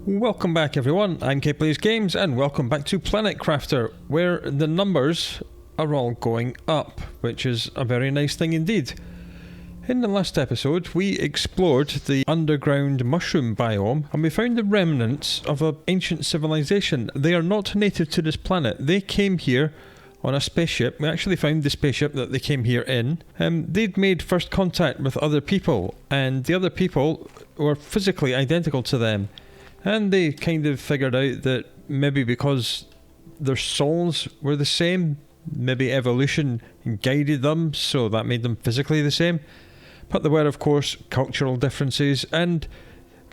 Welcome back everyone, I'm Plays Games and welcome back to Planet Crafter, where the numbers are all going up, which is a very nice thing indeed. In the last episode we explored the underground mushroom biome and we found the remnants of an ancient civilization. They are not native to this planet, they came here on a spaceship. We actually found the spaceship that they came here in. They'd made first contact with other people and the other people were physically identical to them. And they kind of figured out that maybe because their souls were the same, maybe evolution guided them, so that made them physically the same. But there were, of course, cultural differences, and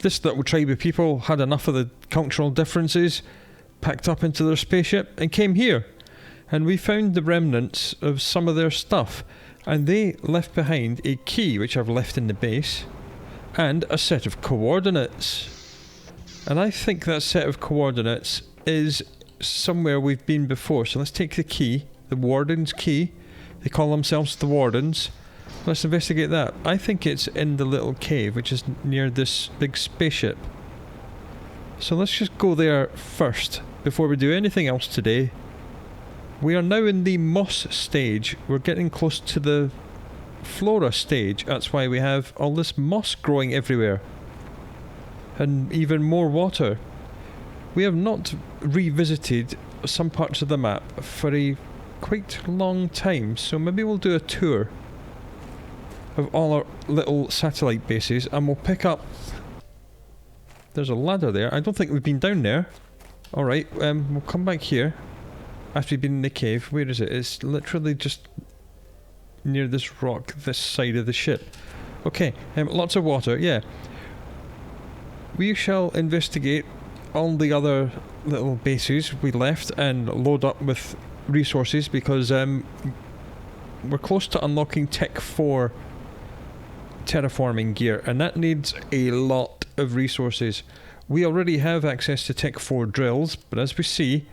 this little tribe of people had enough of the cultural differences, packed up into their spaceship, and came here. And we found the remnants of some of their stuff, and they left behind a key, which I've left in the base, and a set of coordinates. And I think that set of coordinates is somewhere we've been before. So let's take the key, the Wardens key. They call themselves the Wardens. Let's investigate that. I think it's in the little cave, which is near this big spaceship. So let's just go there first, before we do anything else today. We are now in the moss stage. We're getting close to the flora stage. That's why we have all this moss growing everywhere. And even more water. We have not revisited some parts of the map for a quite long time, so maybe we'll do a tour of all our little satellite bases and we'll pick up... There's a ladder there. I don't think we've been down there. Alright, we'll come back here after we've been in the cave. Where is it? It's literally just near this rock, this side of the ship. Okay, lots of water, yeah. We shall investigate all the other little bases we left and load up with resources because we're close to unlocking Tech 4 terraforming gear and that needs a lot of resources. We already have access to Tech 4 drills, but as we see,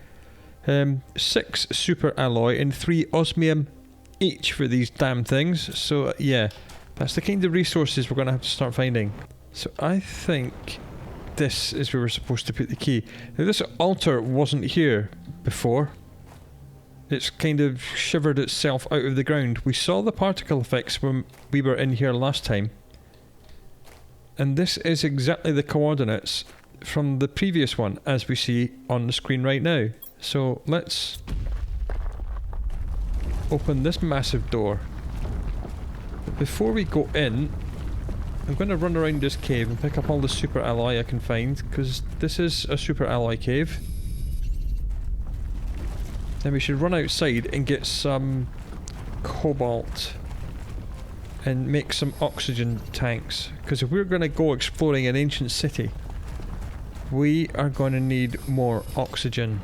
6 super alloy and 3 osmium each for these damn things. So yeah, that's the kind of resources we're going to have to start finding. So I think this is where we're supposed to put the key. Now this altar wasn't here before. It's kind of shivered itself out of the ground. We saw the particle effects when we were in here last time. And this is exactly the coordinates from the previous one as we see on the screen right now. So let's open this massive door. But before we go in, I'm going to run around this cave and pick up all the super alloy I can find, because this is a super alloy cave. Then we should run outside and get some cobalt and make some oxygen tanks, because if we're going to go exploring an ancient city, we are going to need more oxygen.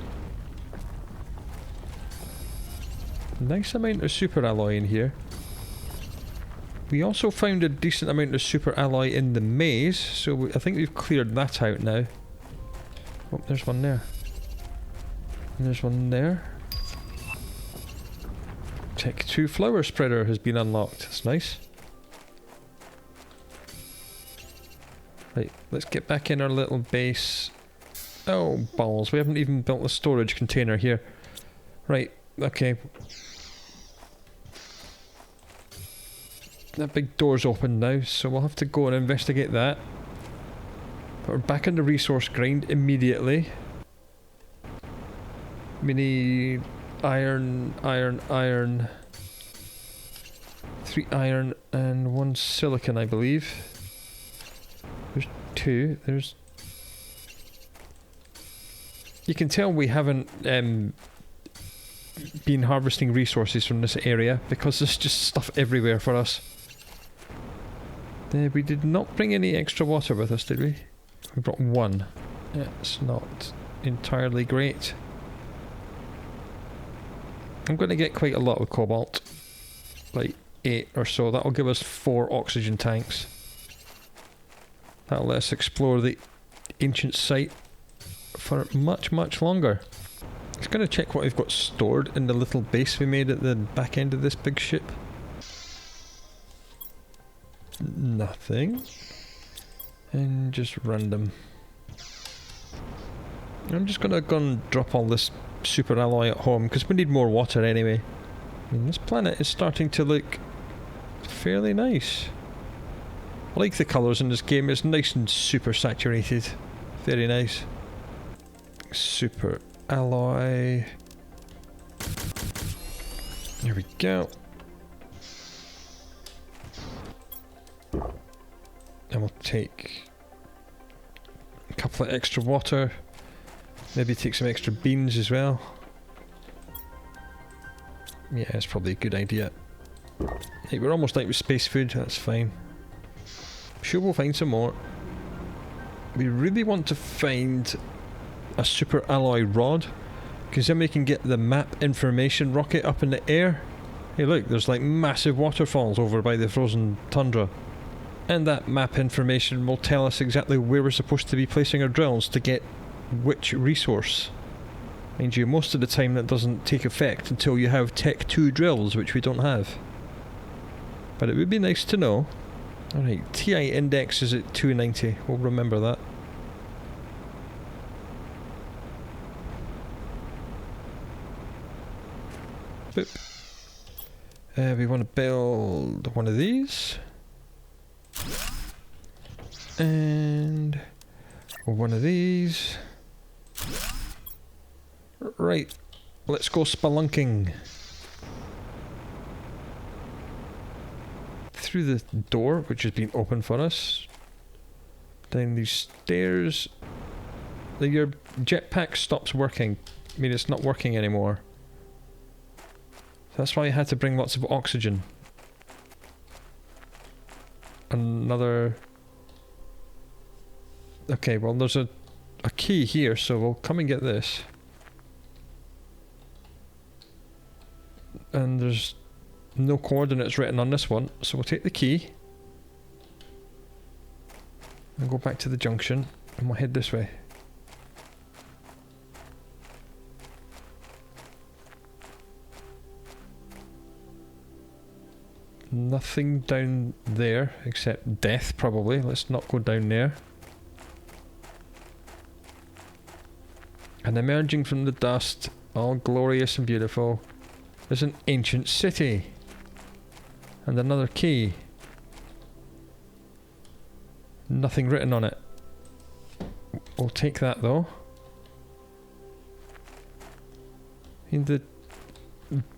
Nice amount of super alloy in here. We also found a decent amount of super alloy in the maze, so I think we've cleared that out now. Oh, there's one there. And there's one there. Tech 2 flower spreader has been unlocked. That's nice. Right, let's get back in our little base. Oh, balls. We haven't even built a storage container here. Right, okay. That big door's open now, so we'll have to go and investigate that. But we're back in the resource grind immediately. We need iron, 3 iron and 1 silicon, I believe. There's 2. There's... You can tell we haven't been harvesting resources from this area because there's just stuff everywhere for us. We did not bring any extra water with us, did we? We brought 1. It's not entirely great. I'm going to get quite a lot of cobalt. Like 8 or so. That'll give us 4 oxygen tanks. That'll let us explore the ancient site for much, much longer. Just going to check what we've got stored in the little base we made at the back end of this big ship. Nothing. And just random. I'm just gonna go and drop all this super alloy at home, because we need more water anyway. I mean, this planet is starting to look fairly nice. I like the colours in this game, it's nice and super saturated. Very nice. Super alloy. Here we go. And we'll take a couple of extra water. Maybe take some extra beans as well. Yeah, it's probably a good idea. Hey, we're almost like with space food, that's fine. I'm sure we'll find some more. We really want to find a super alloy rod, because then we can get the map information rocket up in the air. Hey look, there's like massive waterfalls over by the frozen tundra. And that map information will tell us exactly where we're supposed to be placing our drills to get which resource. Mind you, most of the time that doesn't take effect until you have Tech 2 drills, which we don't have. But it would be nice to know. Alright, TI index is at 290, we'll remember that. Boop. We want to build one of these. And one of these. Right, let's go spelunking. Through the door, which has been open for us. Down these stairs. Your jetpack stops working. I mean, it's not working anymore. That's why I had to bring lots of oxygen. Another... Okay, well there's a key here, so we'll come and get this. And there's no coordinates written on this one, so we'll take the key. And go back to the junction, and we'll head this way. Nothing down there, except death probably. Let's not go down there. And emerging from the dust, all glorious and beautiful, is an ancient city. And another key. Nothing written on it. We'll take that though. In the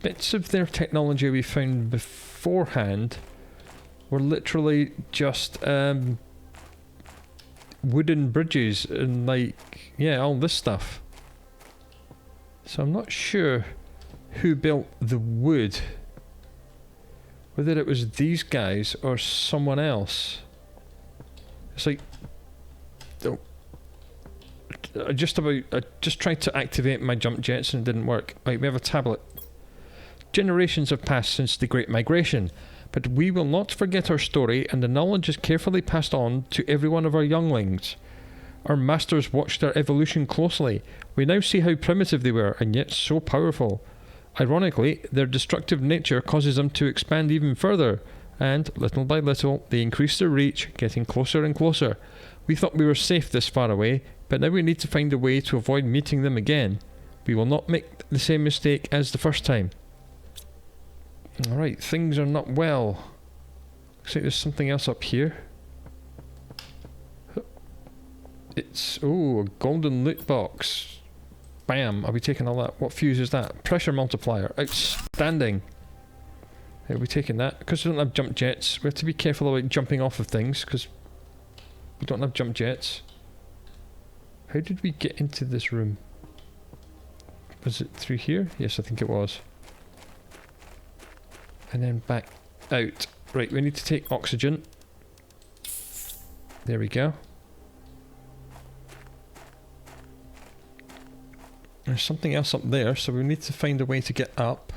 bits of their technology we found beforehand were literally just wooden bridges and like, yeah, all this stuff. So I'm not sure who built the wood. Whether it was these guys or someone else. It's like... Oh, I just tried to activate my jump jets and it didn't work. Right, we have a tablet. Generations have passed since the Great Migration, but we will not forget our story, and the knowledge is carefully passed on to every one of our younglings. Our masters watched their evolution closely. We now see how primitive they were, and yet so powerful. Ironically, their destructive nature causes them to expand even further, and, little by little, they increase their reach, getting closer and closer. We thought we were safe this far away, but now we need to find a way to avoid meeting them again. We will not make the same mistake as the first time. Alright, things are not well. Looks like there's something else up here. It's... oh, a golden loot box. Bam, are we taking all that? What fuse is that? Pressure multiplier. Outstanding. Are we taking that? Because we don't have jump jets, we have to be careful about jumping off of things, because we don't have jump jets. How did we get into this room? Was it through here? Yes, I think it was. And then back out. Right, we need to take oxygen. There we go. There's something else up there, so we need to find a way to get up.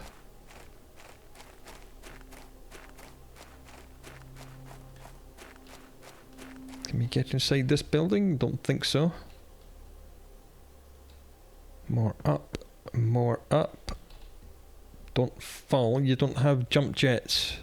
Can we get inside this building? Don't think so. More up, more up. Don't fall, you don't have jump jets.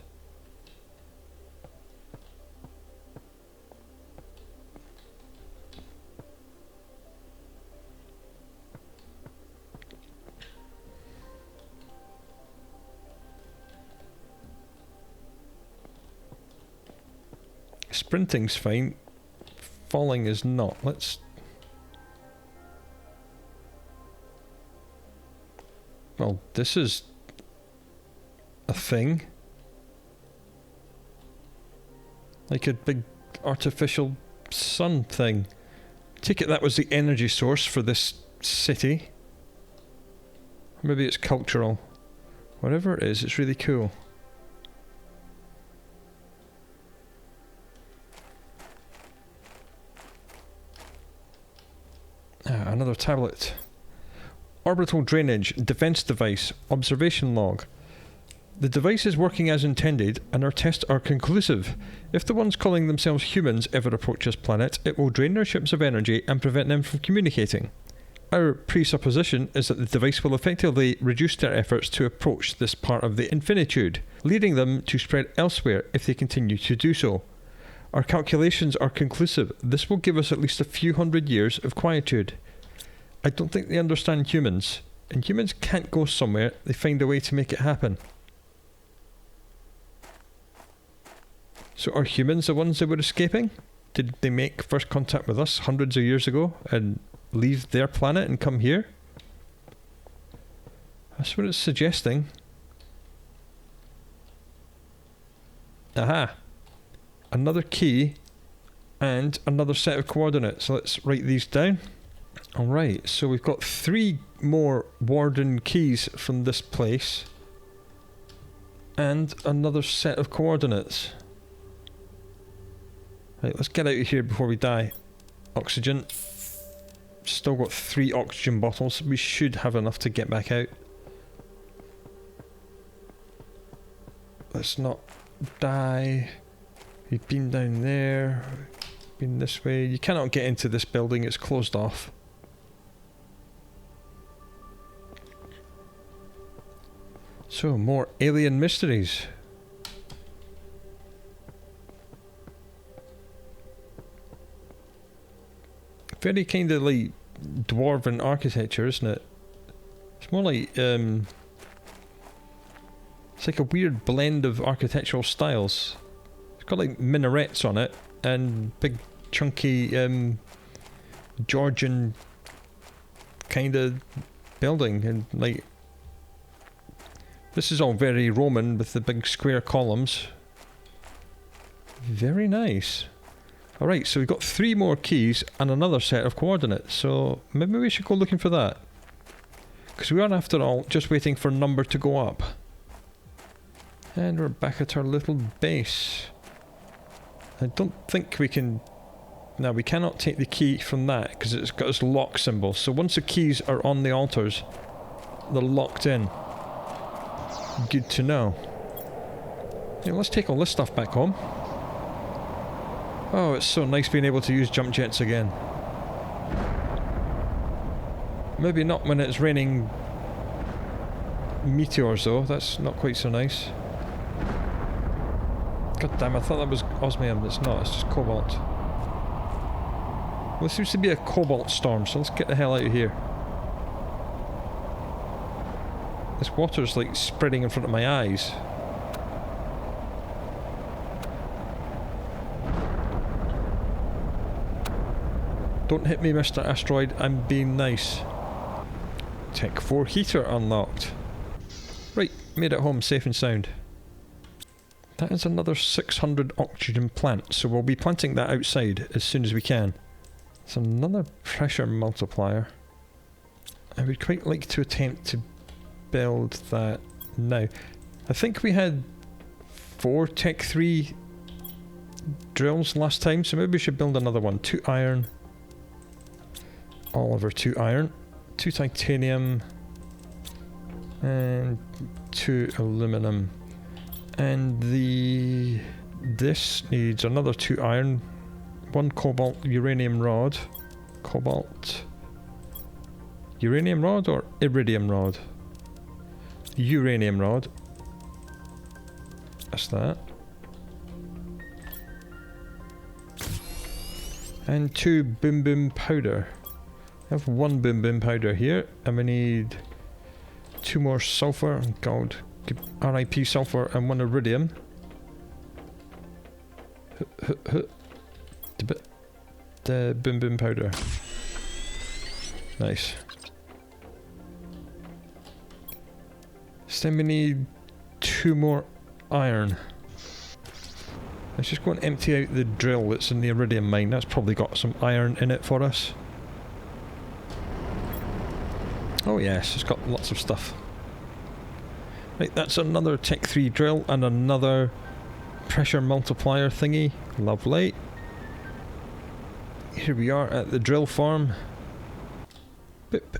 Sprinting's fine. Falling is not. Let's... Well, this is a thing. Like a big artificial sun thing. Take it that was the energy source for this city. Maybe it's cultural. Whatever it is, it's really cool. Another tablet. Orbital drainage, defense device, observation log. The device is working as intended and our tests are conclusive. If the ones calling themselves humans ever approach this planet, it will drain their ships of energy and prevent them from communicating. Our presupposition is that the device will effectively reduce their efforts to approach this part of the infinitude, leading them to spread elsewhere if they continue to do so. Our calculations are conclusive. This will give us at least a few hundred years of quietude. I don't think they understand humans, and humans can't go somewhere, they find a way to make it happen. So are humans the ones that were escaping? Did they make first contact with us hundreds of years ago and leave their planet and come here? That's what it's suggesting. Aha! Another key and another set of coordinates. So let's write these down. Alright, so we've got 3 more Warden keys from this place and another set of coordinates. Right, let's get out of here before we die. Oxygen. Still got 3 oxygen bottles. We should have enough to get back out. Let's not die. We've been down there. Been this way. You cannot get into this building. It's closed off. So, more alien mysteries. Very kind of like dwarven architecture, isn't it? It's more like it's like a weird blend of architectural styles. It's got like minarets on it and big chunky Georgian kind of building, and like this is all very Roman with the big square columns. Very nice. Alright, so we've got 3 more keys and another set of coordinates, so maybe we should go looking for that. Because we are, after all, just waiting for number to go up. And we're back at our little base. I don't think we can... No, we cannot take the key from that, because it's got this lock symbol. So once the keys are on the altars, they're locked in. Good to know. Yeah, let's take all this stuff back home. Oh, it's so nice being able to use jump jets again. Maybe not when it's raining meteors though, that's not quite so nice. God damn, I thought that was osmium. It's not, it's just cobalt. Well, there seems to be a cobalt storm, so let's get the hell out of here. This water's like spreading in front of my eyes. Don't hit me, Mr. Asteroid, I'm being nice. Tech 4 heater unlocked. Right, made it home safe and sound. That is another 600 oxygen plant, so we'll be planting that outside as soon as we can. It's another pressure multiplier. I would quite like to attempt to build that now. I think we had 4 Tech 3 drills last time, so maybe we should build another one. 2 iron. All over 2 iron. 2 titanium. And 2 aluminum. And this needs another 2 iron. 1 cobalt uranium rod. Cobalt. Uranium rod or iridium rod? Uranium rod. That's that. And 2 boom boom powder. I have 1 boom boom powder here, and we need 2 more sulfur. God, RIP sulfur, and 1 iridium. The boom boom powder. Nice. So then we need 2 more iron. Let's just go and empty out the drill that's in the iridium mine. That's probably got some iron in it for us. Oh yes, it's got lots of stuff. Right, that's another Tech 3 drill and another pressure multiplier thingy. Lovely. Here we are at the drill farm. Boop.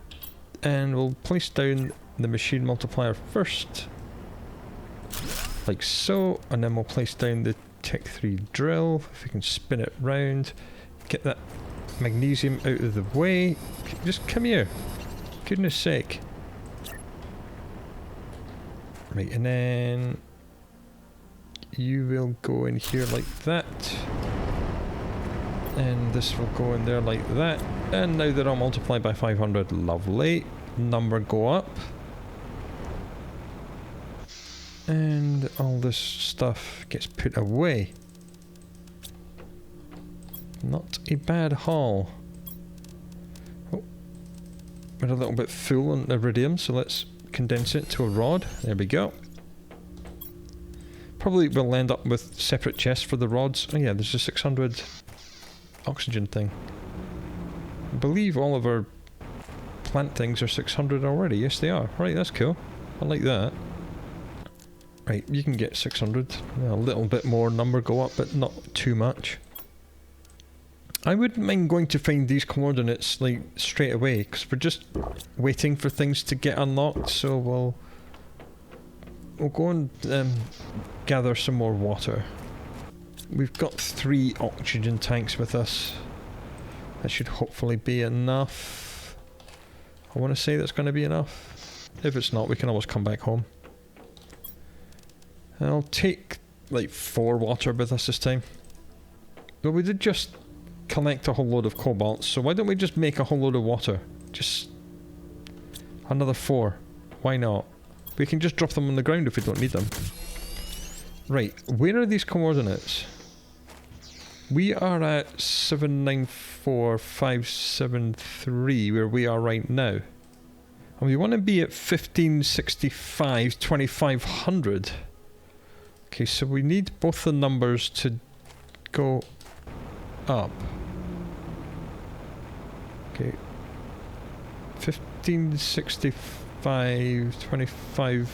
And we'll place down the machine multiplier first. Like so. And then we'll place down the Tech 3 drill. If we can spin it round. Get that magnesium out of the way. Just come here. Goodness sake. Right, and then you will go in here like that. And this will go in there like that. And now they're all multiplied by 500. Lovely. Number go up. And all this stuff gets put away. Not a bad haul. Oh, we're a little bit full on iridium, so let's condense it to a rod. There we go. Probably we'll end up with separate chests for the rods. Oh yeah, there's a 600 oxygen thing. I believe all of our plant things are 600 already. Yes, they are. Right, that's cool. I like that. Right, you can get 600. A little bit more number go up, but not too much. I wouldn't mind going to find these coordinates like straight away, because we're just waiting for things to get unlocked. So we'll go and gather some more water. We've got 3 oxygen tanks with us. That should hopefully be enough. I want to say that's going to be enough. If it's not, we can always come back home. And I'll take like 4 water with us this time. But we did just collect a whole load of cobalt, so why don't we just make a whole load of water? Just another 4. Why not? We can just drop them on the ground if we don't need them. Right, where are these coordinates? We are at 794573 where we are right now. And we want to be at 1565 2500. Okay, so we need both the numbers to go up. Okay. 1565 25.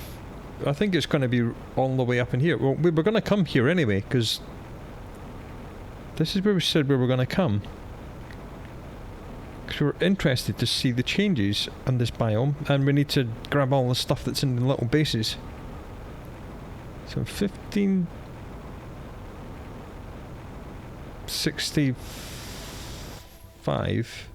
I think it's going to be all the way up in here. Well, we were going to come here anyway, because this is where we said we were going to come. Because we were interested to see the changes on this biome, and we need to grab all the stuff that's in the little bases. So 1565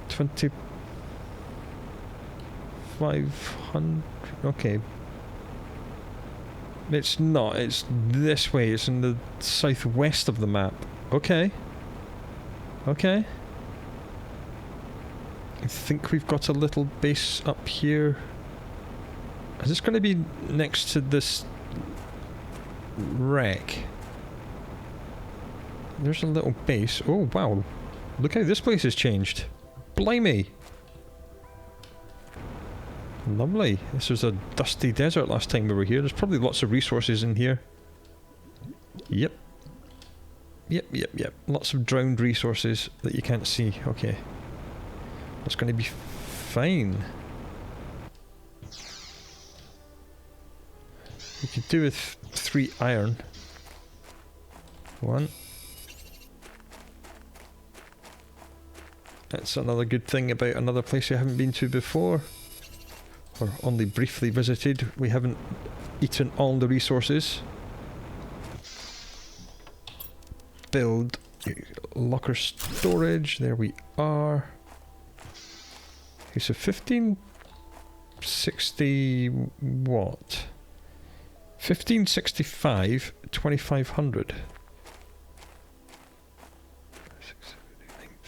2500. Okay. It's not, it's this way, it's in the southwest of the map. Okay. Okay. I think we've got a little base up here. Is this going to be next to this wreck? There's a little base. Oh wow. Look how this place has changed. Blimey. Lovely. This was a dusty desert last time we were here. There's probably lots of resources in here. Yep. Yep. Lots of drowned resources that you can't see. Okay. That's going to be fine. We could do with 3 iron. 1. That's another good thing about another place we haven't been to before. Or only briefly visited. We haven't eaten all the resources. Build locker storage. There we are. Okay, so 1560 what? 1565 2500.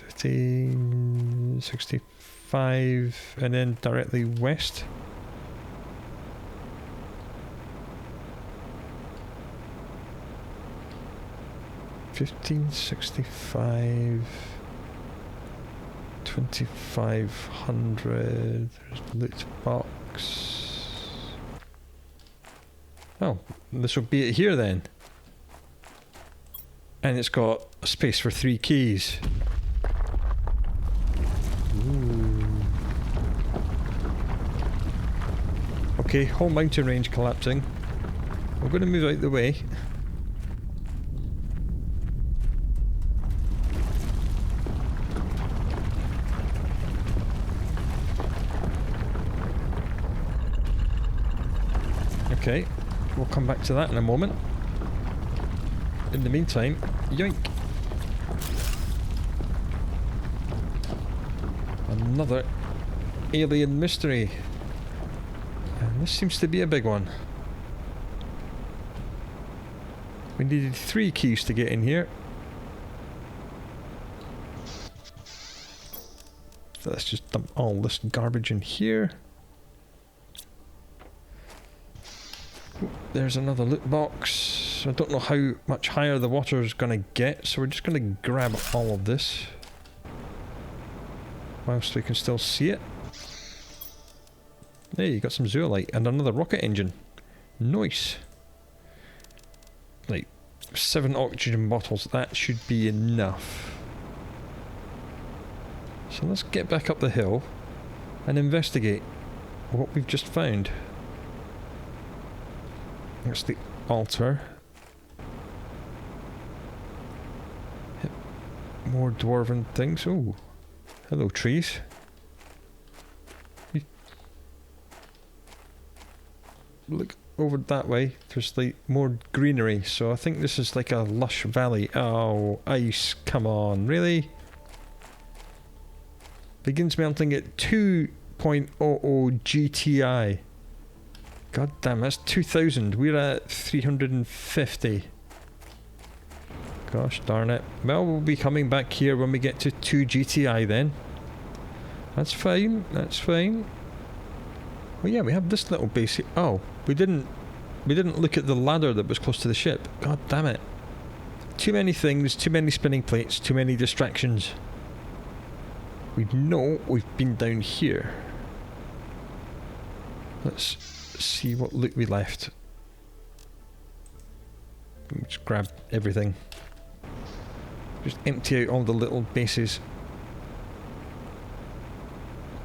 1565 and then directly west. 1565. 2500. There's loot box. Oh, this will be it here then. And it's got a space for 3 keys. Ooh. Okay, whole mountain range collapsing. We're going to move out the way. Okay, we'll come back to that in a moment. In the meantime, yoink! Another alien mystery. And this seems to be a big one. We needed 3 keys to get in here. So let's just dump all this garbage in here. There's another loot box. I don't know how much higher the water is going to get, so we're just going to grab all of this whilst we can still see it. There, you got some zeolite and another rocket engine. Nice. Like 7 oxygen bottles, that should be enough. So let's get back up the hill and investigate what we've just found. That's the altar. Yep. More dwarven things. Oh, hello trees. Look over that way. There's like more greenery. So I think this is like a lush valley. Oh, ice! Come on, really? Begins melting at 2.00 GTI. God damn, that's 2000. We're at 350. Gosh darn it. Well, we'll be coming back here when we get to 2 GTI then. That's fine, that's fine. Oh yeah, we have this little base here. Oh, we didn't look at the ladder that was close to the ship. God damn it. Too many things, too many spinning plates, too many distractions. We know we've been down here. Let's see what loot we left. Just grab everything. Just empty out all the little bases.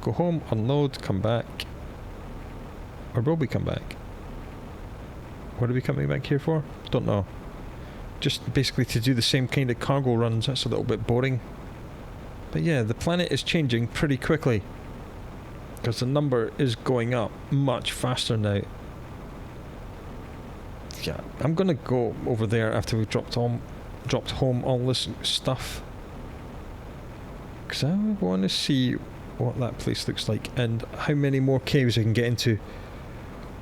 Go home, unload, come back. Or will we come back? What are we coming back here for? Don't know. Just basically to do the same kind of cargo runs. That's a little bit boring. But yeah, the planet is changing pretty quickly. Because the number is going up much faster now. Yeah, I'm gonna go over there after we've dropped home all this stuff. Because I want to see what that place looks like and how many more caves I can get into.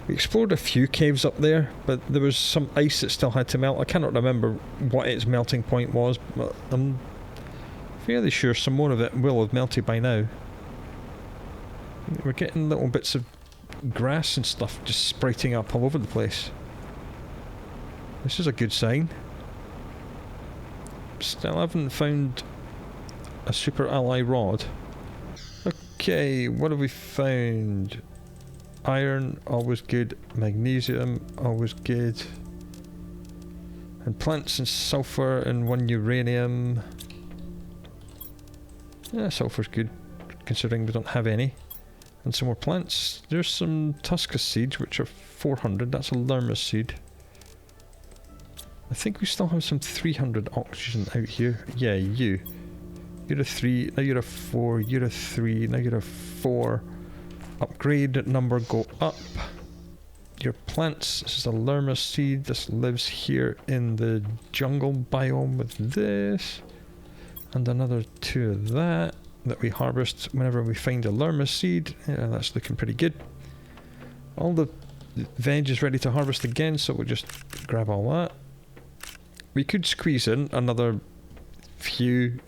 We explored a few caves up there, but there was some ice that still had to melt. I cannot remember what its melting point was, but I'm fairly sure some more of it will have melted by now. We're getting little bits of grass and stuff just sprouting up all over the place. This is a good sign. Still haven't found a super ally rod. Okay, what have we found? Iron, always good. Magnesium, always good. And plants and sulfur and 1 uranium. Yeah, sulfur's good, considering we don't have any. And some more plants. There's some Tuscus seeds, which are 400. That's a Lerma seed. I think we still have some 300 oxygen out here. Yeah, you. You're a 3, now you're a 4, you're a 3, now you're a 4. Upgrade number go up. Your plants, this is a Lerma seed. This lives here in the jungle biome with this. And another 2 of that we harvest whenever we find a Lerma seed. Yeah, that's looking pretty good. All the veg is ready to harvest again, so we'll just grab all that. We could squeeze in another few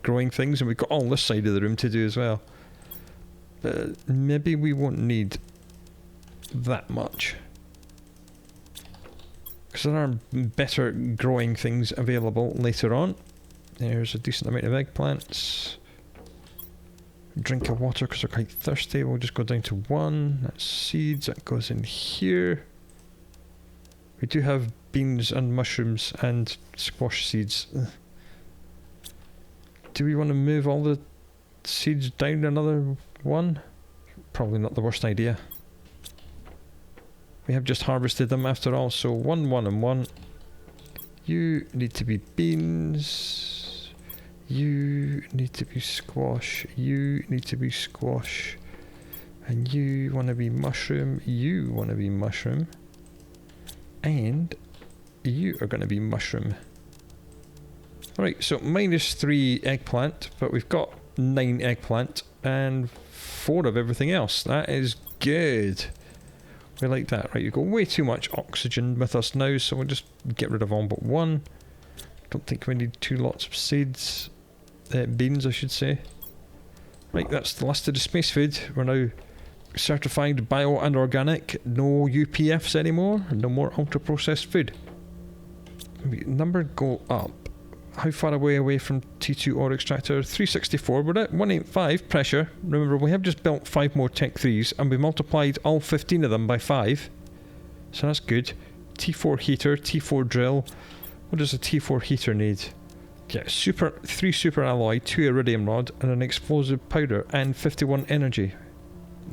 growing things, and we've got all this side of the room to do as well. But maybe we won't need that much. because there are better growing things available later on. There's a decent amount of eggplants. Drink of water because they're quite thirsty. We'll just go down to 1. That's seeds. That goes in here. We do have beans and mushrooms and squash seeds. Do we want to move all the seeds down another 1? Probably not the worst idea. We have just harvested them after all, so 1, 1 and 1. You need to be beans. You need to be squash. You need to be squash. And you want to be mushroom. You want to be mushroom. And you are going to be mushroom. Right, so -3 eggplant, but we've got 9 eggplant and 4 of everything else. That is good. We like that. Right, you've got way too much oxygen with us now, so we'll just get rid of all but 1. Don't think we need 2 lots of seeds. Beans, I should say. Right, that's the last of the space food. We're now certified bio and organic. No UPFs anymore. No more ultra-processed food. Number go up. How far away from T2 ore extractor? 364. We're at 185 pressure. Remember, we have just built 5 more Tech 3s and we multiplied all 15 of them by 5. So that's good. T4 heater, T4 drill. What does a T4 heater need? Yeah, 3 super alloy, 2 iridium rod, and an explosive powder, and 51 energy.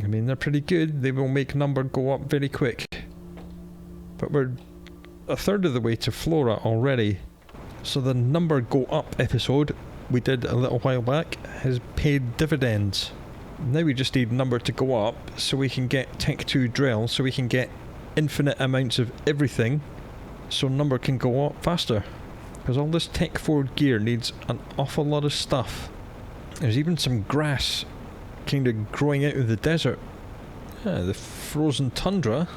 I mean, they're pretty good. They will make number go up very quick. But we're a third of the way to Flora already. So the number go up episode we did a little while back has paid dividends. Now we just need number to go up so we can get Tech 2 drill, so we can get infinite amounts of everything, so number can go up faster. Because all this Tech 4 gear needs an awful lot of stuff. There's even some grass kind of growing out of the desert. Yeah, the frozen tundra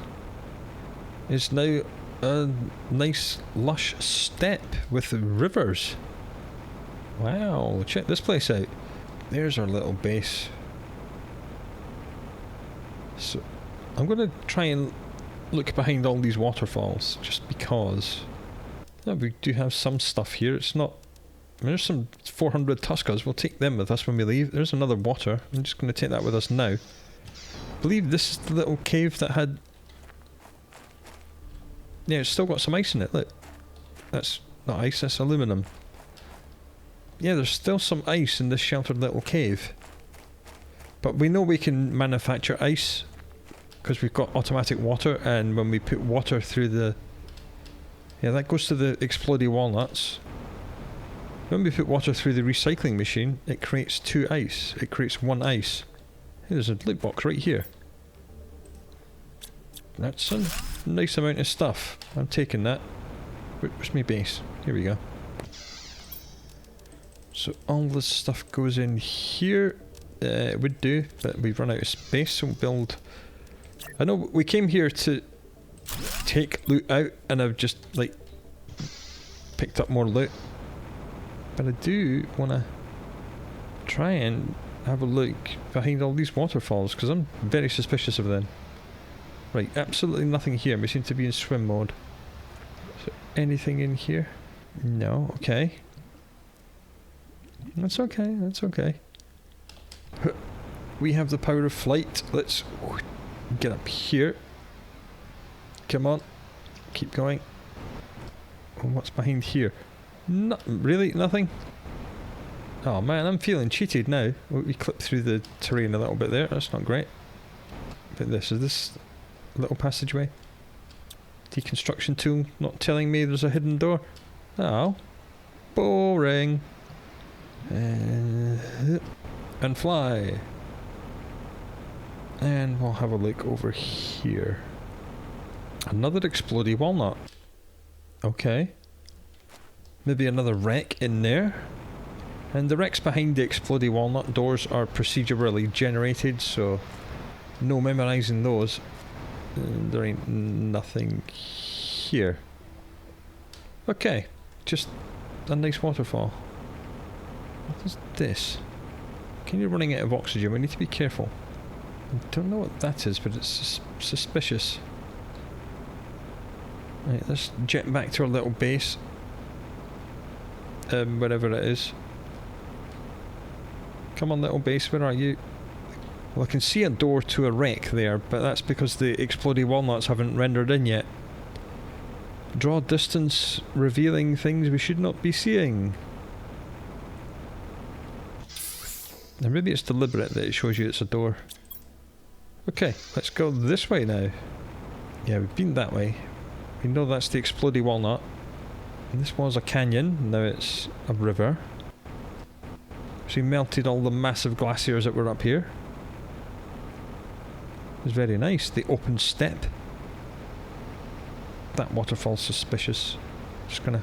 is now a nice lush steppe with rivers. Wow, check this place out. There's our little base. So I'm going to try and look behind all these waterfalls just because. Yeah, we do have some stuff here. It's not. I mean, there's some 400 Tuskas. We'll take them with us when we leave. There's another water. I'm just going to take that with us now. I believe this is the little cave that had. Yeah, it's still got some ice in it. Look, that's not ice. That's aluminum. Yeah, there's still some ice in this sheltered little cave. But we know we can manufacture ice because we've got automatic water, and when we put water through the. Yeah, that goes to the explodey walnuts. When we put water through the recycling machine, it creates 2 ice. It creates 1 ice. Hey, there's a loot box right here. That's a nice amount of stuff. I'm taking that. Where's my base? Here we go. So all this stuff goes in here. It would do, but we've run out of space, so we'll build. I know we came here to take loot out, and I've just like picked up more loot. But I do want to try and have a look behind all these waterfalls, because I'm very suspicious of them. Right, absolutely nothing here. We seem to be in swim mode. So anything in here? No, okay. That's okay, that's okay. We have the power of flight. Let's get up here. Come on. Keep going. Oh, what's behind here? No, really? Nothing? Oh man, I'm feeling cheated now. We clipped through the terrain a little bit there. That's not great. But is this little passageway? Deconstruction tool not telling me there's a hidden door? Oh. Boring. And fly. And we'll have a look over here. Another explodey walnut. Okay. Maybe another wreck in there. And the wrecks behind the explodey walnut doors are procedurally generated, so no memorizing those. There ain't nothing here. Okay, just a nice waterfall. What is this? Can you running out of oxygen? We need to be careful. I don't know what that is, but it's suspicious. Right, let's jet back to our little base. Wherever it is. Come on, little base, where are you? Well, I can see a door to a wreck there, but that's because the exploding walnuts haven't rendered in yet. Draw distance, revealing things we should not be seeing. Now maybe it's deliberate that it shows you it's a door. Okay, let's go this way now. Yeah, we've been that way. We know that's the exploding walnut. And this was a canyon, now it's a river. So we melted all the massive glaciers that were up here. It was very nice. The open steppe. That waterfall's suspicious. Just gonna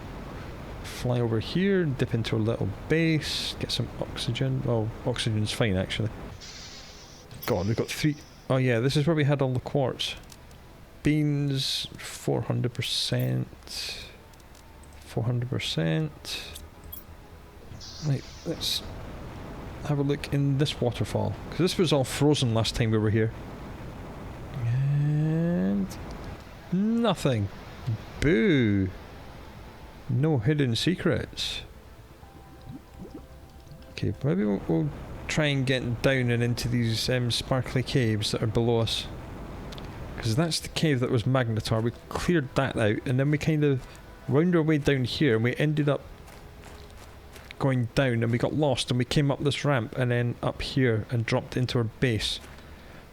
fly over here, dip into a little base, get some oxygen. Oh, oxygen's fine actually. God, we've got 3. Oh yeah, this is where we had all the quartz. Beans, 400%. 400%. Right, let's have a look in this waterfall. Because this was all frozen last time we were here. And nothing. Boo. No hidden secrets. Okay, maybe we'll try and get down and into these sparkly caves that are below us. Because that's the cave that was Magnetar. We cleared that out and then we kind of wound our way down here and we ended up going down and we got lost and we came up this ramp and then up here and dropped into our base.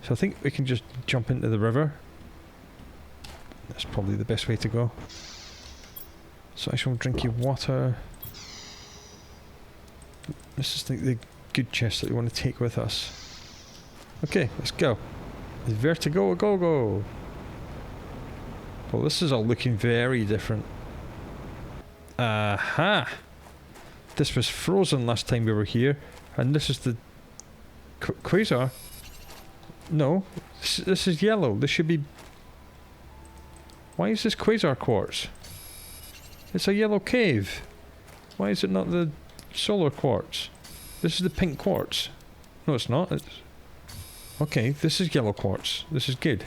So I think we can just jump into the river. That's probably the best way to go. So I shall drink your water. This is the good chest that we want to take with us. Okay, let's go. Vertigo, go, go. Well, this is all looking very different. Aha! This was frozen last time we were here, and this is the quasar. No, this is yellow. This should be. Why is this quasar quartz? It's a yellow cave. Why is it not the solar quartz? This is the pink quartz. No, it's not. It's okay. This is yellow quartz. This is good.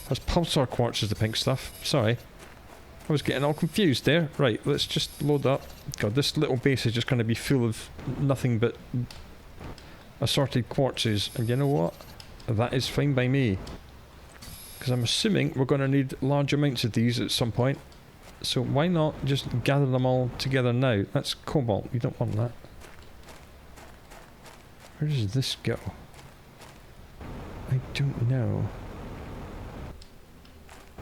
That's pulsar quartz is the pink stuff. Sorry. I was getting all confused there. Right, let's just load up. God, this little base is just going to be full of nothing but assorted quartzes. And you know what? That is fine by me. Because I'm assuming we're going to need large amounts of these at some point. So why not just gather them all together now? That's cobalt. You don't want that. Where does this go? I don't know.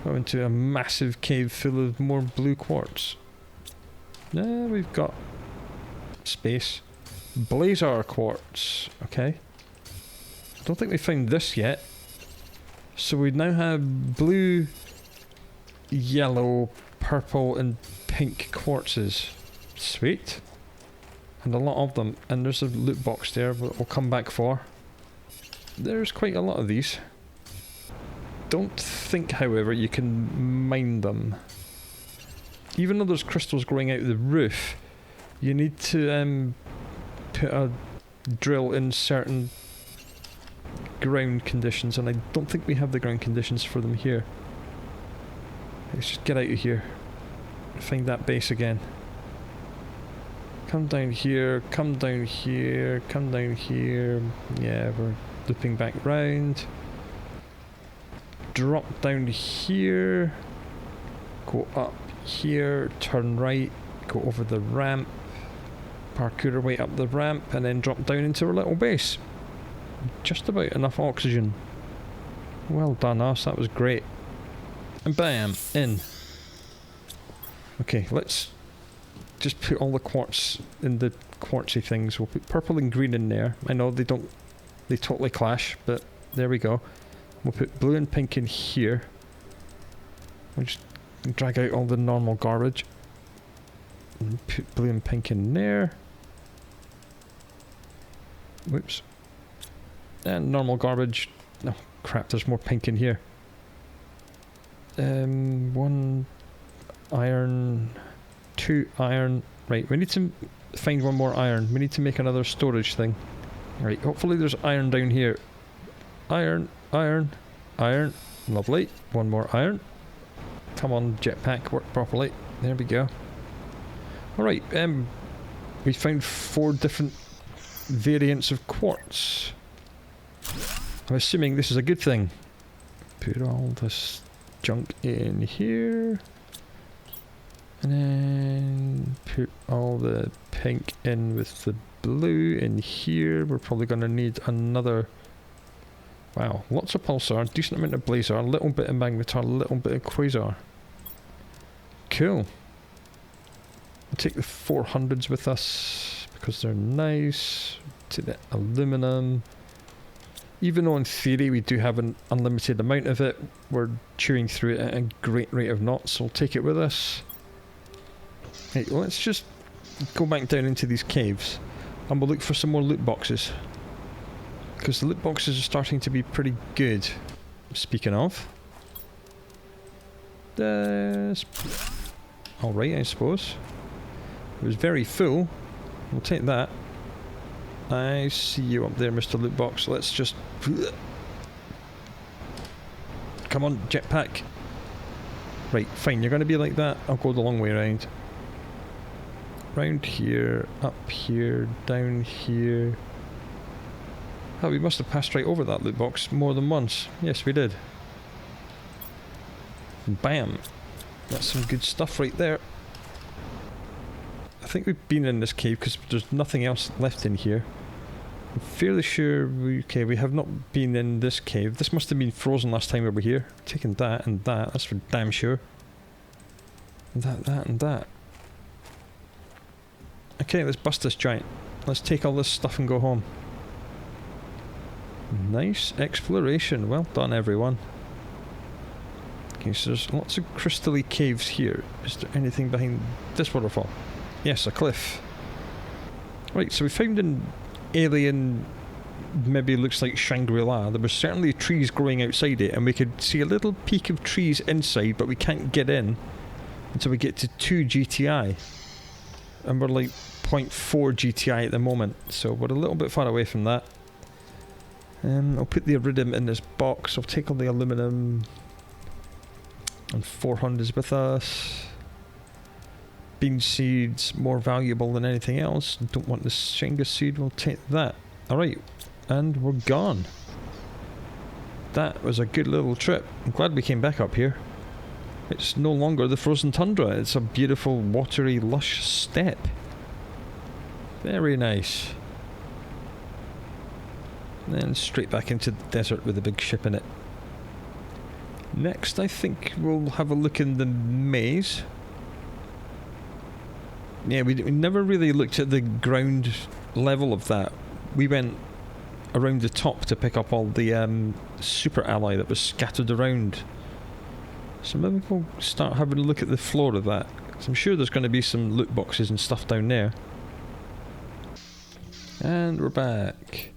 Go into a massive cave full of more blue quartz. We've got space. Blazar quartz. Okay. I don't think we found this yet. So we now have blue, yellow, purple and pink quartzes. Sweet. And a lot of them. And there's a loot box there that we'll come back for. There's quite a lot of these. Don't think, however, you can mine them. Even though there's crystals growing out of the roof, you need to put a drill in certain ground conditions, and I don't think we have the ground conditions for them here. Let's just get out of here. Find that base again. Come down here, come down here, come down here. Yeah, we're looping back round. Drop down here. Go up here, turn right, go over the ramp. Parkour our way up the ramp and then drop down into our little base. Just about enough oxygen. Well done us, that was great. And bam, in. Okay, let's just put all the quartz in the quartzy things. We'll put purple and green in there. I know they totally clash, but there we go. We'll put blue and pink in here. We'll just drag out all the normal garbage. And put blue and pink in there. Whoops. And normal garbage. Oh crap, there's more pink in here. 1 iron, 2 iron. Right, we need to find 1 more iron. We need to make another storage thing. Right, hopefully there's iron down here. Iron, iron, iron. Lovely. 1 more iron. Come on, jetpack, work properly. There we go. Alright, we found 4 different variants of quartz. I'm assuming this is a good thing. Put all this junk in here. And then put all the pink in with the blue in here. We're probably going to need another... Wow, lots of pulsar, decent amount of blazar, a little bit of magnetar, a little bit of quasar. Cool. We'll take the 400s with us because they're nice. Take the aluminum. Even though in theory we do have an unlimited amount of it, we're chewing through it at a great rate of knots, so we'll take it with us. Hey, let's just go back down into these caves and we'll look for some more loot boxes. Because the loot boxes are starting to be pretty good. Speaking of. Alright, I suppose. It was very full. We'll take that. I see you up there, Mr. Loot Box. Let's just... Come on, jetpack. Right, fine, you're going to be like that. I'll go the long way around. Round here, up here, down here. Oh, we must have passed right over that loot box more than once. Yes, we did. Bam. That's some good stuff right there. I think we've been in this cave because there's nothing else left in here. I'm fairly sure okay, we have not been in this cave. This must have been frozen last time we were here. Taking that and that, that's for damn sure. And that and that. Okay, let's bust this giant. Let's take all this stuff and go home. Nice exploration. Well done, everyone. Okay, so there's lots of crystally caves here. Is there anything behind this waterfall? Yes, a cliff. Right, so we found an alien, maybe looks like Shangri-La. There were certainly trees growing outside it, and we could see a little peak of trees inside, but we can't get in until we get to 2 GTI. And we're like 0.4 GTI at the moment, so we're a little bit far away from that. I'll put the iridium in this box. I'll take all the aluminum and 400s with us. Bean seeds, more valuable than anything else. Don't want the Shinga seed, we'll take that. Alright, and we're gone. That was a good little trip. I'm glad we came back up here. It's no longer the frozen tundra, it's a beautiful, watery, lush steppe. Very nice. Then straight back into the desert with a big ship in it. Next, I think we'll have a look in the maze. Yeah, we never really looked at the ground level of that. We went around the top to pick up all the super alloy that was scattered around. So maybe we'll start having a look at the floor of that. 'Cause I'm sure there's going to be some loot boxes and stuff down there. And we're back.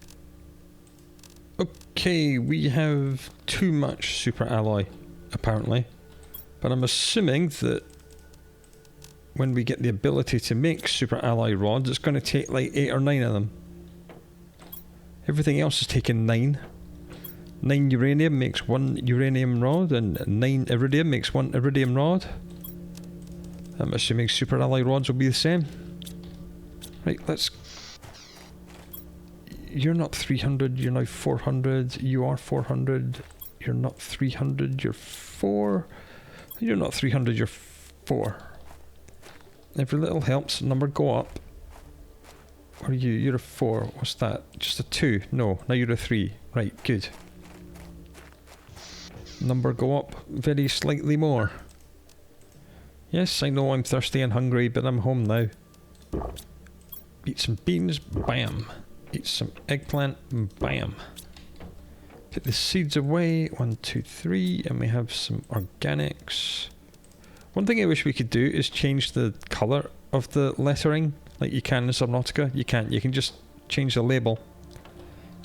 Okay, we have too much super alloy, apparently. But I'm assuming that when we get the ability to make super alloy rods, it's going to take like 8 or 9 of them. Everything else is taking 9. 9 uranium makes 1 uranium rod, and 9 iridium makes 1 iridium rod. I'm assuming super alloy rods will be the same. Right, let's... You're not 300, you're now 400, you are 400, you're not 300, you're 4, you're not 300, you're 4. Every little helps, number go up. What are you? You're a 4, what's that? Just a 2, no, now you're a 3, right, good. Number go up very slightly more. Yes, I know I'm thirsty and hungry, but I'm home now. Eat some beans, bam. Eat some eggplant, bam. Put the seeds away, 1, 2, 3, and we have some organics. One thing I wish we could do is change the colour of the lettering, like you can in Subnautica. You can't, you can just change the label.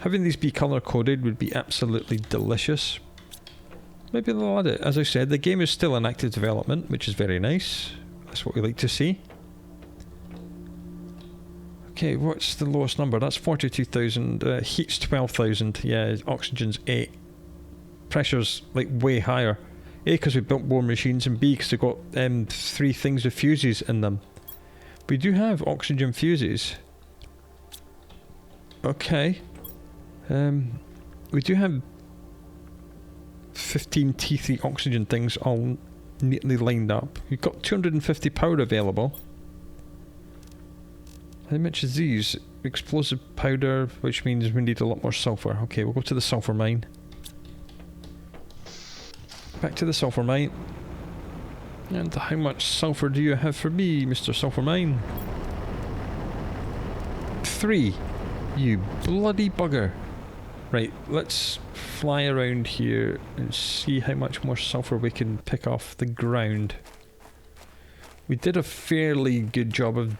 Having these be colour coded would be absolutely delicious. Maybe they'll add it. As I said, the game is still in active development, which is very nice. That's what we like to see. Okay, what's the lowest number? That's 42,000. Heat's 12,000. Yeah, oxygen's 8. Pressure's like way higher. A, because we built more machines, and B, because they've got 3 things with fuses in them. We do have oxygen fuses. Okay. We do have 15 T3 oxygen things all neatly lined up. We've got 250 powder available. How much is these? Explosive powder, which means we need a lot more sulfur. Okay, we'll go to the sulfur mine. Back to the sulfur mine. And how much sulfur do you have for me, Mr. Sulfur Mine? 3. You bloody bugger. Right, let's fly around here and see how much more sulfur we can pick off the ground. We did a fairly good job of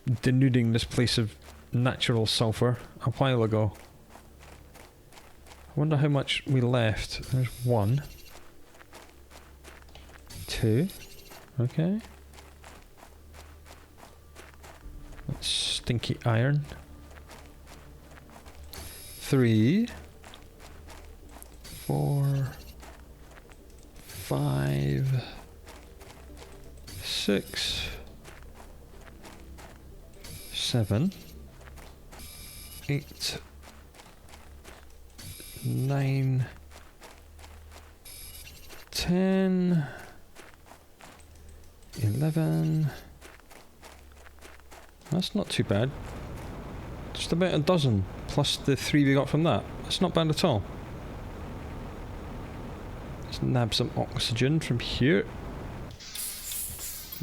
denuding this place of natural sulfur a while ago. I wonder how much we left. There's 1. 2. Okay. That's stinky iron. 3. 4. 5. 6. 7. 8. 9. 10. 11. That's not too bad. Just about a dozen, plus the 3 we got from that. That's not bad at all. Let's nab some oxygen from here.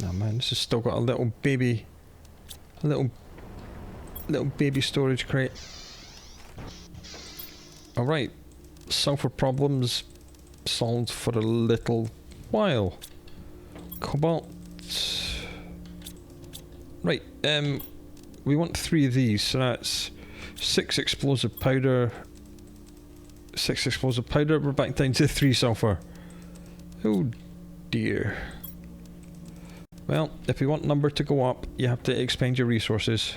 Oh man, this has still got a little baby storage crate. Alright. Sulfur problems solved for a little while. Cobalt. Right, we want 3 of these, so that's 6 explosive powder. 6 explosive powder, we're back down to 3 sulfur. Oh dear. Well, if we want number to go up, you have to expend your resources.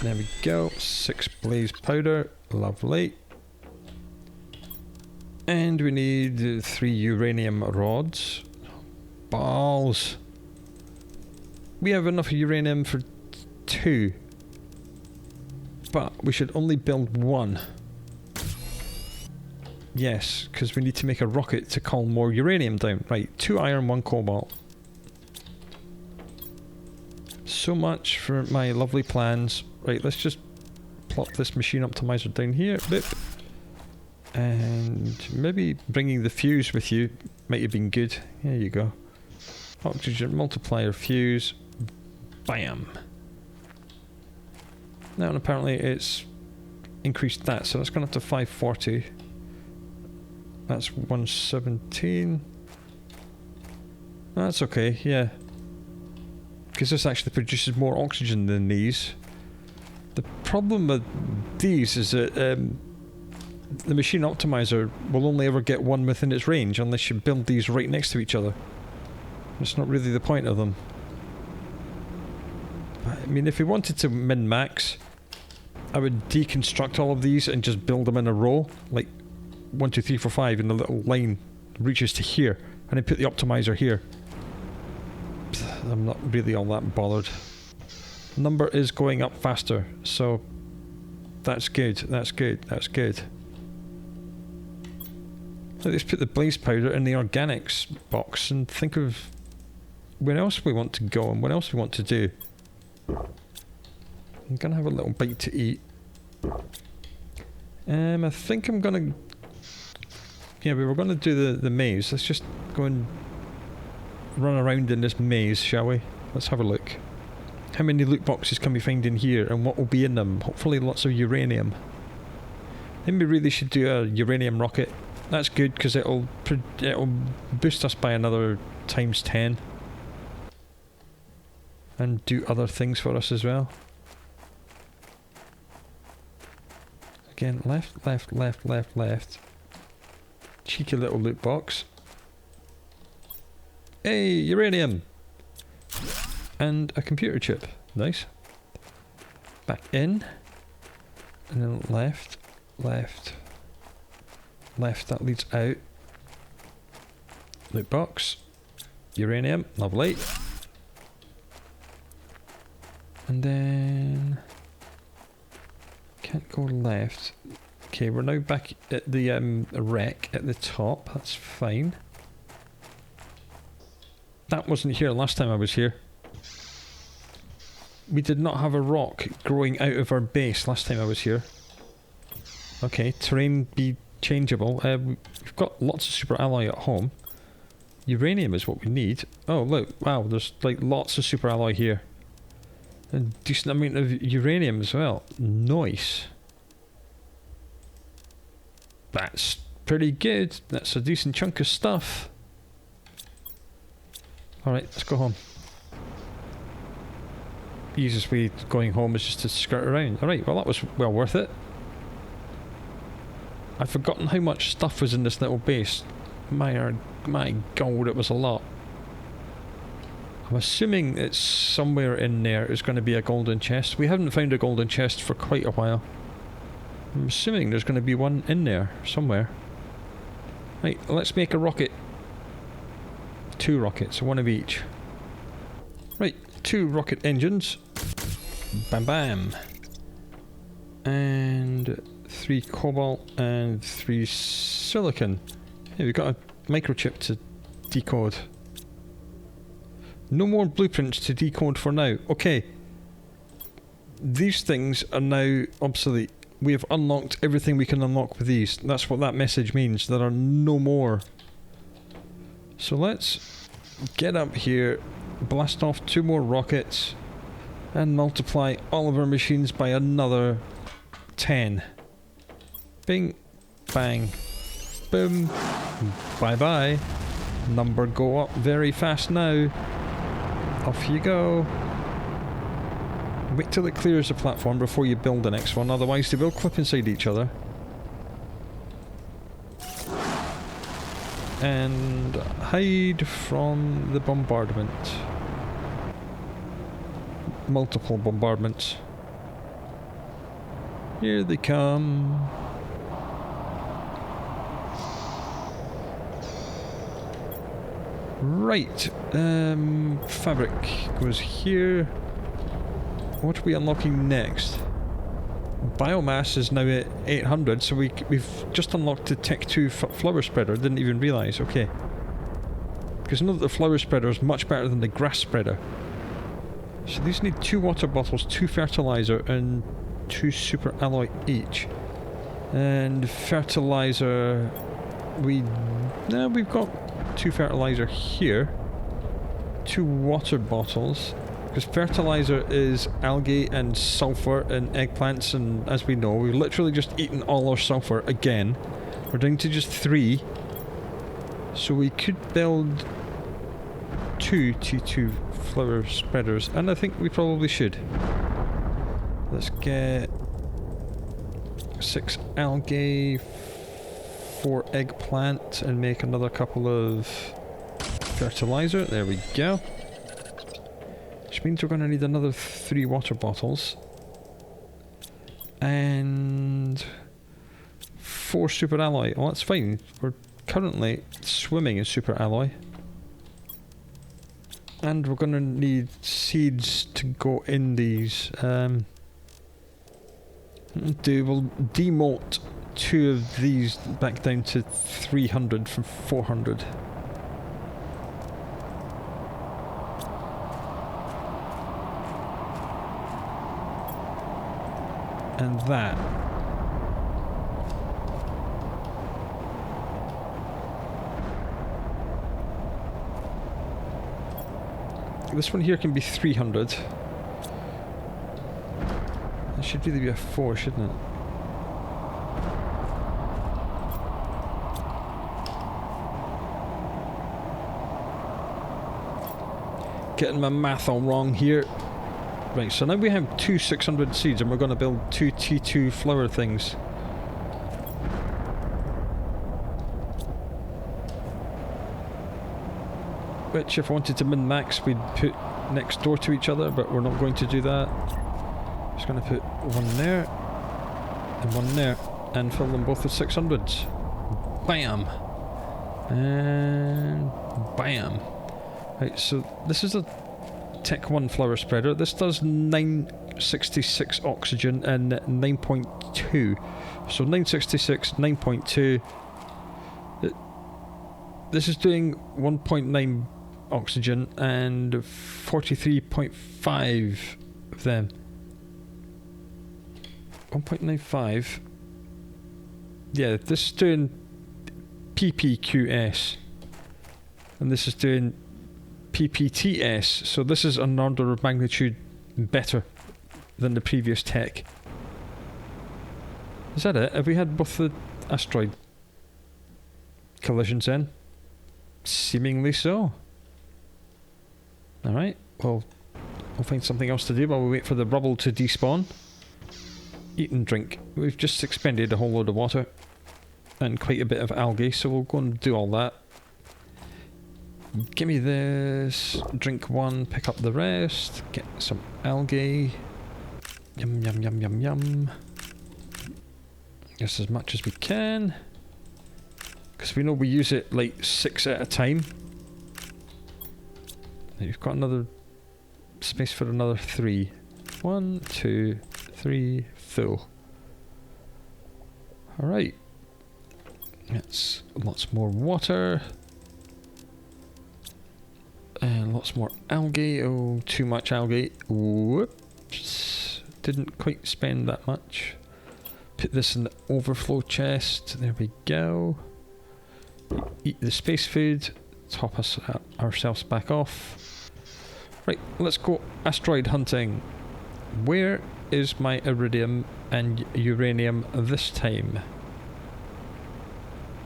There we go, 6 blaze powder, lovely. And we need 3 uranium rods. Balls. We have enough uranium for 2. But we should only build 1. Yes, because we need to make a rocket to calm more uranium down. Right, 2 iron, 1 cobalt. So much for my lovely plans. Right, let's just plop this machine optimizer down here. Boop. And maybe bringing the fuse with you might have been good. There you go. Oxygen multiplier fuse. Bam. Now, and apparently it's increased that, so that's gone up to 540. That's 117. That's okay, yeah. Because this actually produces more oxygen than these. The problem with these is that the machine optimizer will only ever get 1 within its range unless you build these right next to each other. That's not really the point of them. I mean, if we wanted to min-max, I would deconstruct all of these and just build them in a row, like 1, 2, 3, 4, 5, and the little line reaches to here, and then put the optimizer here. I'm not really all that bothered. Number is going up faster, so that's good, that's good, that's good. Let's put the blaze powder in the organics box and think of where else we want to go and what else we want to do. I'm gonna have a little bite to eat. I think I'm gonna... Yeah, we were gonna do the maze. Let's just go and run around in this maze, shall we? Let's have a look. How many loot boxes can we find in here and what will be in them? Hopefully lots of uranium. Then we really should do a uranium rocket. That's good because it'll boost us by another times 10. And do other things for us as well. Again, left, left, left, left, left. Cheeky little loot box. Hey, uranium! And a computer chip. Nice. Back in. And then left, left, left that leads out. Loot box. Uranium, lovely. And then... can't go left. Okay, we're now back at the wreck at the top. That's fine. That wasn't here last time I was here. We did not have a rock growing out of our base last time I was here. Okay, terrain be changeable. We've got lots of super alloy at home. Uranium is what we need. Oh look, wow, there's like lots of super alloy here. A decent amount of uranium as well. Nice. That's pretty good. That's a decent chunk of stuff. Alright, let's go home. Easiest way going home is just to skirt around. Alright, well that was well worth it. I've forgotten how much stuff was in this little base. My god, it was a lot. I'm assuming it's somewhere in there is going to be a golden chest. We haven't found a golden chest for quite a while. I'm assuming there's going to be one in there somewhere. Right, let's make a rocket. 2 rockets, one of each. Right, 2 rocket engines. Bam bam. And 3 cobalt and 3 silicon. Hey, we've got a microchip to decode. No more blueprints to decode for now. Okay. These things are now obsolete. We have unlocked everything we can unlock with these. That's what that message means. There are no more. So let's get up here, blast off 2 more rockets, and multiply all of our machines by another 10. Bing, bang, boom, bye bye. Number go up very fast now. Off you go. Wait till it clears the platform before you build the next one, otherwise they will clip inside each other. And hide from the bombardment. Multiple bombardments. Here they come. Right, fabric goes here. What are we unlocking next? Biomass is now at 800, so we've just unlocked the Tech 2 flower spreader. Didn't even realise. Okay. Because I know that the flower spreader is much better than the grass spreader. So these need 2 water bottles, 2 fertilizer, and 2 super alloy each. And fertilizer, we've got 2 fertilizer here. 2 water bottles. Because fertilizer is algae and sulfur and eggplants, and as we know, we've literally just eaten all our sulfur again. We're down to just 3. So we could build 2 T2 flower spreaders, and I think we probably should. Let's get 6 algae, 4 eggplant, and make another couple of fertilizer. There we go. Which means we're going to need another 3 water bottles. And 4 super alloy. Well, that's fine. We're currently swimming in super alloy. And we're going to need seeds to go in these. We'll demote 2 of these back down to 300 from 400. And that. This one here can be 300. It should really be a 4, shouldn't it? Getting my math all wrong here. Right, so now we have 2 600 seeds and we're going to build 2 T2 flower things. Which, if I wanted to min-max, we'd put next door to each other, but we're not going to do that. Just going to put one there, and one there, and fill them both with 600s. Bam! And bam! Right, so this is a Tech 1 flower spreader. This does 966 oxygen and 9.2. So 966, 9.2. This is doing 1.9 oxygen and 43.5 of them. 1.95. Yeah, this is doing PPQS. And this is doing PPTS. So this is an order of magnitude better than the previous tech. Is that it? Have we had both the asteroid collisions in? Seemingly so. Alright, well, we'll find something else to do while we wait for the rubble to despawn. Eat and drink. We've just expended a whole load of water and quite a bit of algae, so we'll go and do all that. Give me this, drink one, pick up the rest, get some algae. Yum yum yum yum yum. Just as much as we can. Because we know we use it like 6 at a time. And you've got another space for another 3. 1, 2, 3, full. Alright. That's lots more water. And lots more algae. Oh, too much algae. Whoops. Didn't quite spend that much. Put this in the overflow chest. There we go. Eat the space food. Top us ourselves back off. Right, let's go asteroid hunting. Where is my iridium and uranium this time?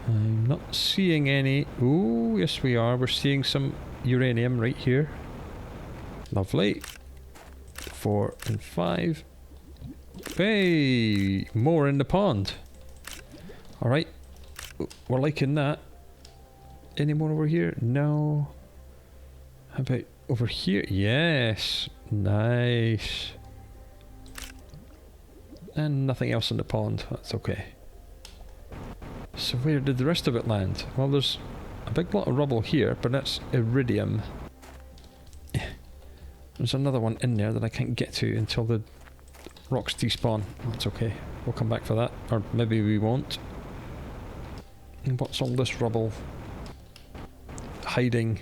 I'm not seeing any. Ooh, yes we are. We're seeing some uranium right here. Lovely. 4 and 5. Hey, more in the pond. Alright, we're liking that. Any more over here? No. How about over here? Yes. Nice. And nothing else in the pond. That's okay. So where did the rest of it land? Well, there's a big lot of rubble here, but that's iridium. There's another one in there that I can't get to until the rocks despawn. That's okay. We'll come back for that. Or maybe we won't. And what's all this rubble hiding?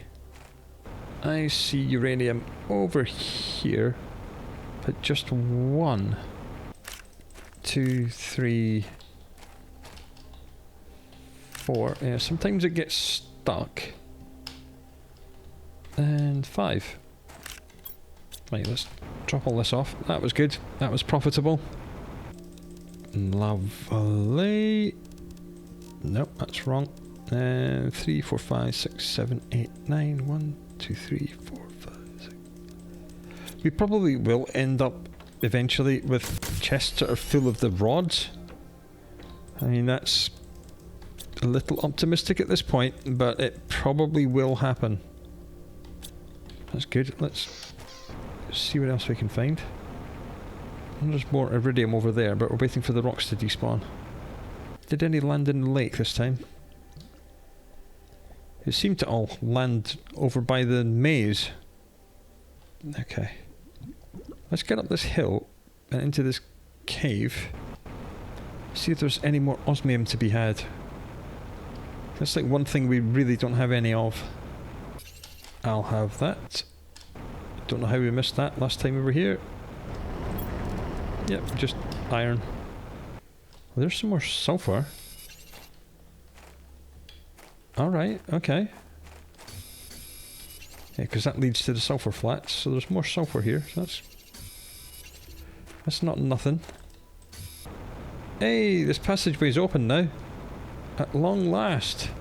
I see uranium over here, but just 1, 2, 3, 4. Yeah, sometimes it gets stuck. And 5. Right, let's drop all this off. That was good. That was profitable. Lovely. Nope, that's wrong. 3, 4, 5, 6, 7, 8, 9. 1, 2, 3, 4, 5, 6. We probably will end up eventually with chests that are full of the rods. I mean, that's a little optimistic at this point, but it probably will happen. That's good. Let's see what else we can find. And there's more iridium over there, but we're waiting for the rocks to despawn. Did any land in the lake this time? It seemed to all land over by the maze. Okay. Let's get up this hill and into this cave. See if there's any more osmium to be had. That's like one thing we really don't have any of. I'll have that. Don't know how we missed that last time we were here. Yep, just iron. Well, there's some more sulfur. Alright, okay. Yeah, because that leads to the sulfur flats, so there's more sulfur here. So that's not nothing. Hey, this passageway's open now. At long last.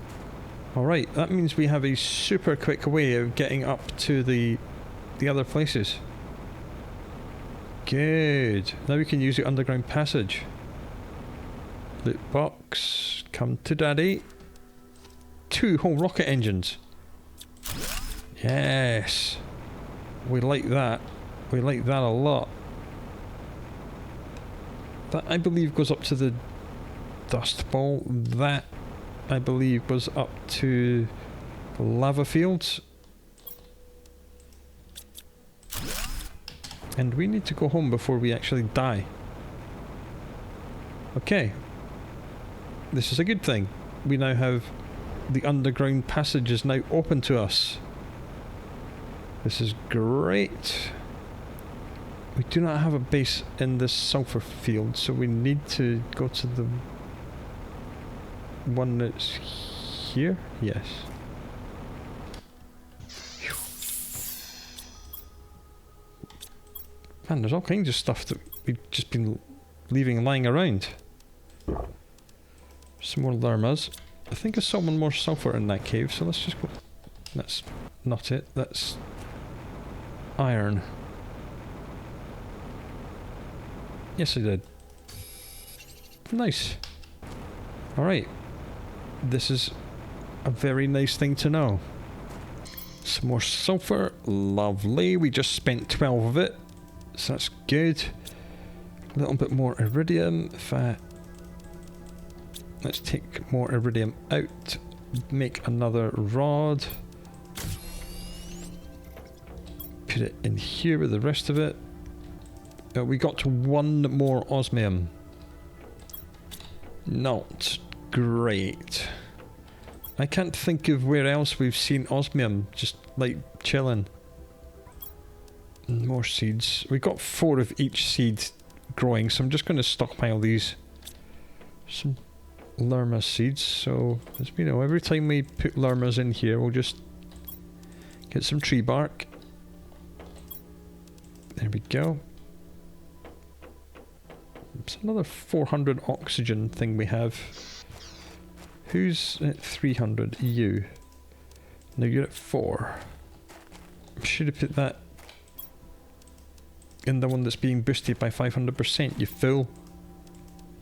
Alright, that means we have a super quick way of getting up to the other places. Good. Now we can use the underground passage. Loot box. Come to daddy. 2 whole rocket engines. Yes. We like that. We like that a lot. That, I believe, goes up to the dust bowl. That I believe, was up to lava fields. And we need to go home before we actually die. Okay. This is a good thing. We now have the underground passage is now open to us. This is great. We do not have a base in this sulfur field, so we need to go to the one that's here? Yes. Man, there's all kinds of stuff that we've just been leaving lying around. Some more llamas. I think I saw one more sulfur in that cave, so let's just go. That's not it, that's iron. Yes, I did. Nice. Alright. This is a very nice thing to know. Some more sulfur. Lovely. We just spent 12 of it. So that's good. A little bit more iridium. Let's take more iridium out. Make another rod. Put it in here with the rest of it. We got to one more osmium. Not great. I can't think of where else we've seen osmium just like chilling. More seeds. We got 4 of each seed growing, so I'm just going to stockpile these. Some llama seeds. So as we know, every time we put llamas in here, we'll just get some tree bark. There we go. It's another 400 oxygen thing we have. Who's at 300? You. No, you're at 4. Should have put that in the one that's being boosted by 500%, you fool.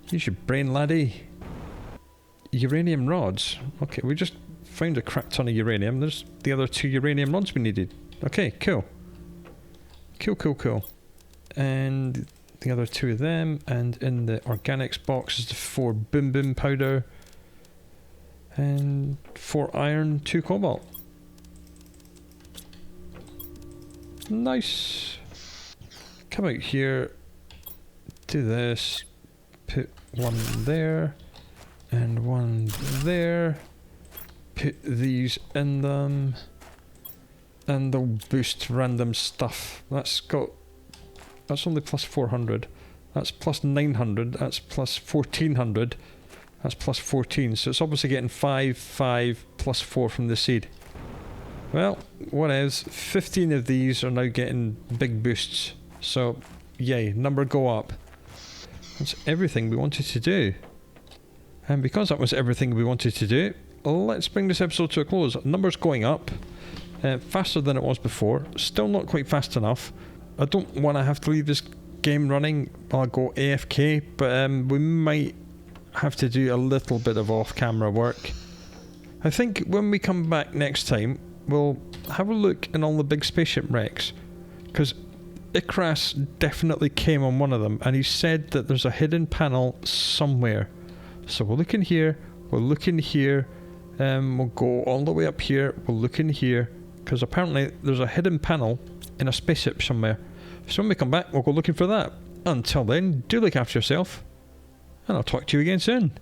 Use your brain, laddie. Uranium rods. Okay, we just found a crap ton of uranium. There's the other 2 uranium rods we needed. Okay, cool. Cool. And the other 2 of them, and in the organics box is the 4 boom boom powder, and 4 iron, 2 cobalt. Nice. Come out here, do this, put 1 there, and 1 there, put these in them, and they'll boost random stuff. That's only plus 400. That's plus 900. That's plus 1400. That's plus 14. So it's obviously getting 5, 5, plus 4 from the seed. Well, what is? 15 of these are now getting big boosts. So, yay, number go up. That's everything we wanted to do. And because that was everything we wanted to do, let's bring this episode to a close. Numbers going up. Faster than it was before. Still not quite fast enough. I don't want to have to leave this game running. I'll go AFK, but we might have to do a little bit of off-camera work. I think when we come back next time, we'll have a look in all the big spaceship wrecks, because Icarus definitely came on one of them, and he said that there's a hidden panel somewhere. So we'll look in here, we'll look in here, we'll go all the way up here, we'll look in here, because apparently there's a hidden panel in a spaceship somewhere. So when we come back, we'll go looking for that. Until then, do look after yourself, and I'll talk to you again soon.